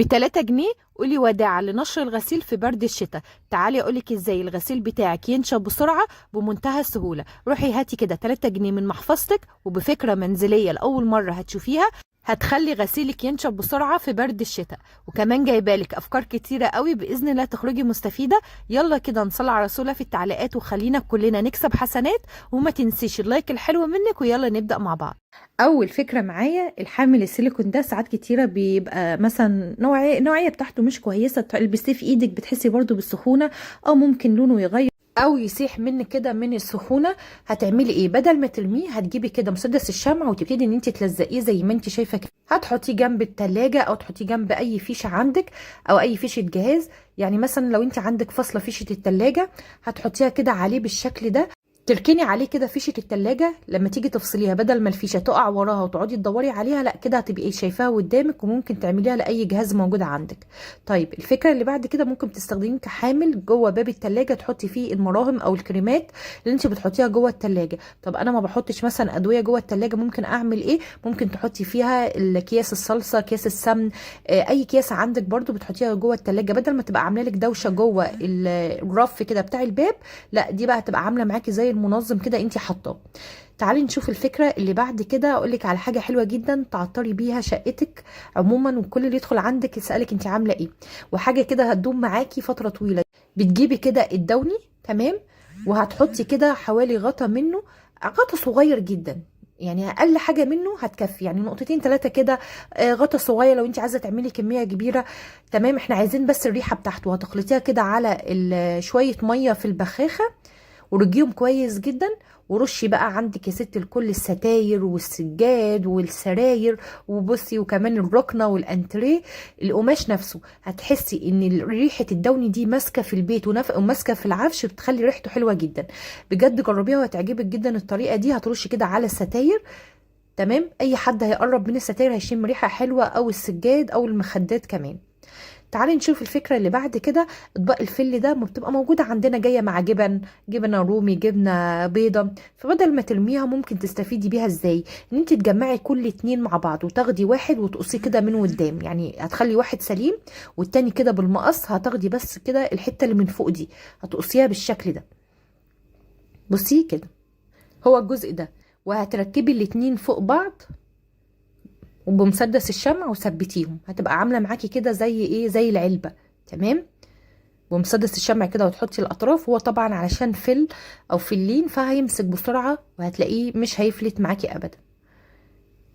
ب3 جنيه قولي وداعا لنشر الغسيل في برد الشتاء. تعالي اقولك ازاي الغسيل بتاعك ينشف بسرعة بمنتهى السهولة. روحي هاتي كده 3 جنيه من محفظتك، وبفكرة منزلية لأول مرة هتشوفيها هتخلي غسيلك ينشف بسرعة في برد الشتاء. وكمان جايبالك أفكار كتيرة قوي بإذن الله تخرجي مستفيدة. يلا كده نصلي على رسولها في التعليقات وخلينا كلنا نكسب حسنات. وما تنسيش اللايك الحلو منك، ويلا نبدأ مع بعض. اول فكره معايا الحامل السيليكون ده ساعات كتيره بيبقى مثلا نوعيه بتاعته مش كويسه، تلبسيه في ايدك بتحسي برضو بالسخونه، او ممكن لونه يغير او يسيح منك كده من السخونه. هتعملي ايه؟ بدل ما ترميه هتجيبي كده مسدس الشمع وتبتدي ان انت تلزقيه زي ما انت شايفه كده. هتحطيه جنب التلاجة او تحطيه جنب اي فيشه عندك او اي فيشه جهاز. يعني مثلا لو انت عندك فاصله فيشه التلاجة هتحطيها كده عليه بالشكل ده، تركني عليه كده فيشه التلاجة. لما تيجي تفصليها بدل ما الفيشه تقع وراها وتقعدي تدوري عليها، لا كده هتبقي شايفاها قدامك وممكن تعمليها لاي جهاز موجود عندك. طيب الفكره اللي بعد كده ممكن تستخدميه كحامل جوه باب التلاجة، تحطي فيه المراهم او الكريمات اللي انت بتحطيها جوه التلاجة. طب انا ما بحطش مثلا ادويه جوه التلاجة، ممكن اعمل ايه؟ ممكن تحطي فيها اكياس الصلصه، اكياس السمن، اي كيس عندك برضو بتحطيها جوه التلاجة بدل ما تبقى عامله لك دوشه جوه الرف كده بتاع الباب. لا دي بقى هتبقى عامله معاكي زي المنظم كده انت حاطاه. تعالي نشوف الفكره اللي بعد كده. اقول لك على حاجه حلوه جدا تعطري بيها شقتك عموما، وكل اللي يدخل عندك يسالك انت عامله ايه، وحاجه كده هتدوم معاكي فتره طويله. بتجيبي كده الدوني، تمام، وهتحطي كده حوالي غطا منه، غطا صغير جدا، يعني اقل حاجه منه هتكفي، يعني نقطتين ثلاثه كده. غطا صغير لو انت عايزه تعملي كميه كبيره. تمام، احنا عايزين بس الريحه بتاعته. هتخلطيها كده على شويه ميه في البخاخه ورجيهم كويس جدا. ورشي بقى عندك يا ست الكل الستاير والسجاد والسراير، وبصي وكمان الركنه والانتريه، القماش نفسه. هتحسي ان ريحه الدوني دي ماسكه في البيت وماسكه في العفش، بتخلي ريحته حلوه جدا. بجد جربيها وهتعجبك جدا الطريقه دي. هترشي كده على الستاير، تمام، اي حد هيقرب من الستاير هيشم ريحه حلوه، او السجاد او المخدات كمان. تعالي نشوف الفكرة اللي بعد كده. اطباق الفل ده ما بتبقى موجودة عندنا جاية مع جبنة رومي، جبنة بيضة. فبدل ما ترميها ممكن تستفيدي بيها ازاي؟ ان انت تجمعي كل اتنين مع بعض وتاخدي واحد وتقصيه كده من قدام، يعني هتخلي واحد سليم والتاني كده بالمقص هتاخدي بس كده الحتة اللي من فوق دي هتقصيها بالشكل ده. بصي كده هو الجزء ده، وهتركبي الاتنين فوق بعض وبمسدس الشمع وثبتيهم. هتبقى عامله معاكي كده زي ايه، زي العلبه، تمام. ومسدس الشمع كده وتحطي الاطراف. هو طبعا علشان فل او فلين فهيمسك بسرعه وهتلاقيه مش هيفلت معاكي ابدا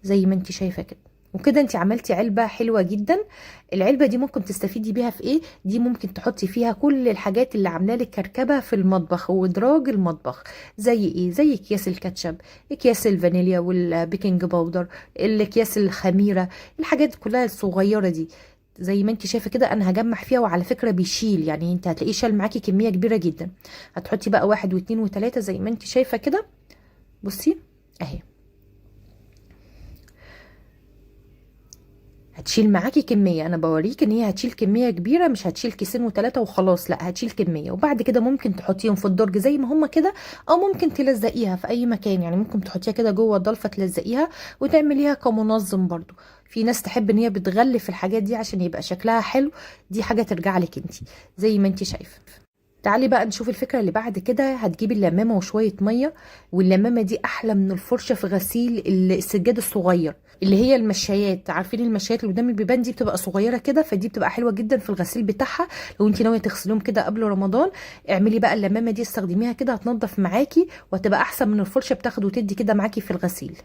زي ما انت شايفه كده. وكده انت عملتي علبه حلوه جدا. العلبه دي ممكن تستفيدي بيها في ايه؟ دي ممكن تحطي فيها كل الحاجات اللي عامله لك كركبه في المطبخ ودراج المطبخ. زي ايه؟ زي اكياس الكاتشب، اكياس الفانيليا والبيكنج باودر، الاكياس الخميره، الحاجات كلها الصغيره دي. زي ما انت شايفه كده انا هجمع فيها، وعلى فكره بيشيل، يعني انت هتلاقيه شال معاكي كميه كبيره جدا. هتحطي بقى واحد واثنين وثلاثه زي ما انت شايفه كده. بصي اهي، هتشيل معاكي كميه. انا بوريك ان هي هتشيل كميه كبيره، مش هتشيل كيسين وثلاثه وخلاص، لا هتشيل كميه. وبعد كده ممكن تحطيهم في الدرج زي ما هما كده، او ممكن تلزقيها في اي مكان، يعني ممكن تحطيها كده جوه الضلفه تلزقيها وتعمليها كمنظم برضو. في ناس تحب ان هي بتغلف الحاجات دي عشان يبقى شكلها حلو، دي حاجه ترجع لك انت زي ما انت شايفه. تعالي بقى نشوف الفكرة اللي بعد كده. هتجيبي اللمامة وشوية مية، واللمامة دي أحلى من الفرشة في غسيل السجاد الصغير، اللي هي المشايات. عارفين المشايات اللي قدام البيبان دي بتبقى صغيرة كده، فدي بتبقى حلوة جدا في الغسيل بتاعها. لو انت ناوية تغسليهم كده قبل رمضان، اعملي بقى اللمامة دي استخدميها كده، هتنضف معاكي وهتبقى أحسن من الفرشة، بتاخد وتدي كده معاكي في الغسيل.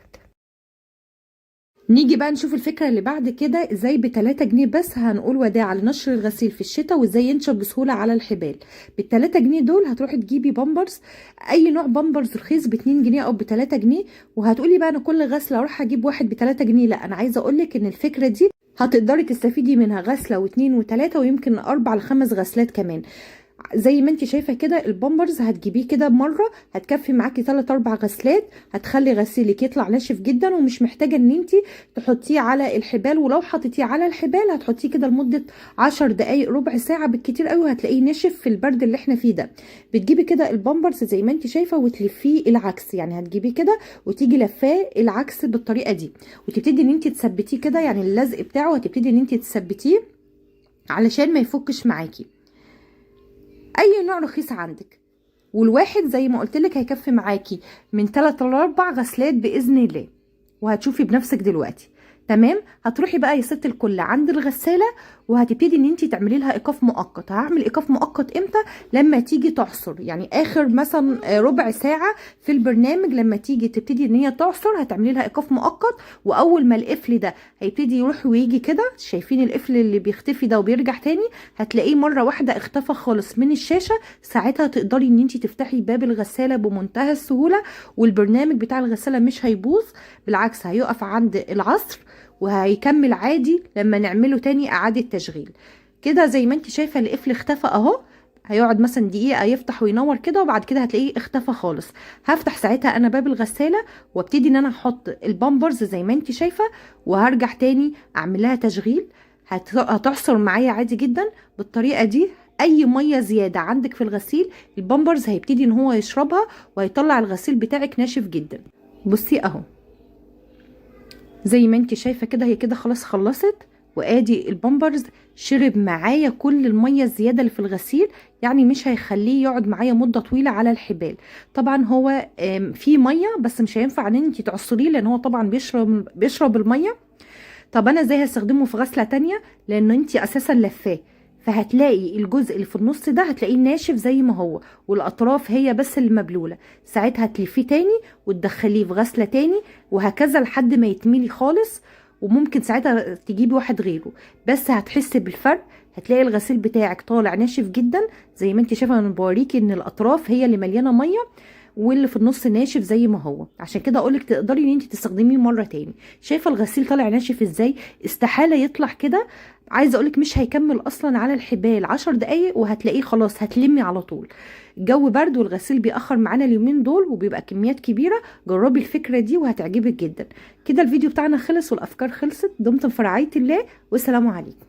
نيجي بقى نشوف الفكرة اللي بعد كده. ازاي ب3 جنيه بس هنقول وداع لنشر الغسيل في الشتاء، وازاي ينشر بسهولة على الحبال. ب3 جنيه دول هتروحي تجيبي بامبرز، اي نوع بامبرز رخيص ب2 جنيه او ب3 جنيه. وهتقولي بقى انا كل غسلة اروح اجيب واحد ب3 جنيه. لا انا عايزة اقولك ان الفكرة دي هتقدري تستفيدي منها غسلة واثنين وثلاثة ويمكن 4 ل5 غسلات كمان. زي ما انت شايفه كده البامبرز هتجيبيه كده مره هتكفي معاكي 3 4 غسلات. هتخلي غسيلك يطلع ناشف جدا، ومش محتاجه ان انت تحطيه على الحبال. ولو حطيتيه على الحبال هتحطيه كده لمده 10 دقائق ربع ساعه بالكتير قوي، هتلاقيه ناشف في البرد اللي احنا فيه ده. بتجيبي كده البامبرز زي ما انت شايفه وتلفيه العكس، يعني هتجيبيه كده وتيجي لفاه العكس بالطريقه دي، وتبتدي ان انت تثبتيه كده، يعني اللزق بتاعه هتبتدي ان انت تثبتيه علشان ما يفكش معاكي. اي نوع رخيص عندك، والواحد زي ما قلت لك هيكفي معاكي من 3 ل 4 غسلات باذن الله، وهتشوفي بنفسك دلوقتي. تمام. هتروحي بقى يا ست الكل عند الغساله وهتبتدي ان انت تعملي لها ايقاف مؤقت. هعمل ايقاف مؤقت امتى؟ لما تيجي تعصر، يعني اخر مثلا ربع ساعه في البرنامج، لما تيجي تبتدي ان هي تعصر هتعملي لها ايقاف مؤقت. واول ما القفل ده هيبتدي يروح ويجي كده، شايفين القفل اللي بيختفي ده وبيرجع تاني؟ هتلاقيه مره واحده اختفى خالص من الشاشه. ساعتها تقدري ان انت تفتحي باب الغساله بمنتهى السهوله، والبرنامج بتاع الغساله مش هيبوظ، بالعكس هيقف عند العصر وهيكمل عادي لما نعمله تاني اعادة تشغيل. كده زي ما انت شايفة القفل اختفى اهو. هيقعد مثلا دقيقة يفتح وينور كده، وبعد كده هتلاقيه اختفى خالص. هفتح ساعتها انا باب الغسالة وابتدي ان انا احط البامبرز زي ما انت شايفة، وهرجع تاني اعمل لها تشغيل. هتعصر معايا عادي جدا بالطريقة دي. اي مية زيادة عندك في الغسيل البامبرز هيبتدي ان هو يشربها، وهيطلع الغسيل بتاعك ناشف جدا. بصي اهو زي ما انت شايفه كده، هي كده خلاص خلصت. وادي البامبرز شرب معايا كل الميه الزياده اللي في الغسيل، يعني مش هيخليه يقعد معايا مده طويله على الحبال. طبعا هو في ميه بس مش هينفع ان انت تعصريه، لان هو طبعا بيشرب الميه. طب انا ازاي هستخدمه في غسله تانية؟ لان انت اساسا لفاه، فهتلاقي الجزء اللي في النص ده هتلاقيه ناشف زي ما هو، والاطراف هي بس اللي مبلوله. ساعتها هتلفيه تاني وتدخليه في غسله تاني، وهكذا لحد ما يتملي خالص. وممكن ساعتها تجيبي واحد غيره، بس هتحسي بالفرق. هتلاقي الغسيل بتاعك طالع ناشف جدا زي ما انت شايفه. انا بوريكي ان الاطراف هي اللي مليانه ميه، واللي في النص ناشف زي ما هو. عشان كده اقولك تقدري ان انت تستخدميه مره تاني. شايفه الغسيل طالع ناشف ازاي؟ استحاله يطلع كده. عايزه اقولك مش هيكمل اصلا على الحبال 10 دقايق وهتلاقيه خلاص هتلمي على طول. الجو برد والغسيل بيأخر معانا اليومين دول وبيبقى كميات كبيره. جربي الفكره دي وهتعجبك جدا. كده الفيديو بتاعنا خلص والافكار خلصت. دمتم في رعايه الله، والسلام عليكم.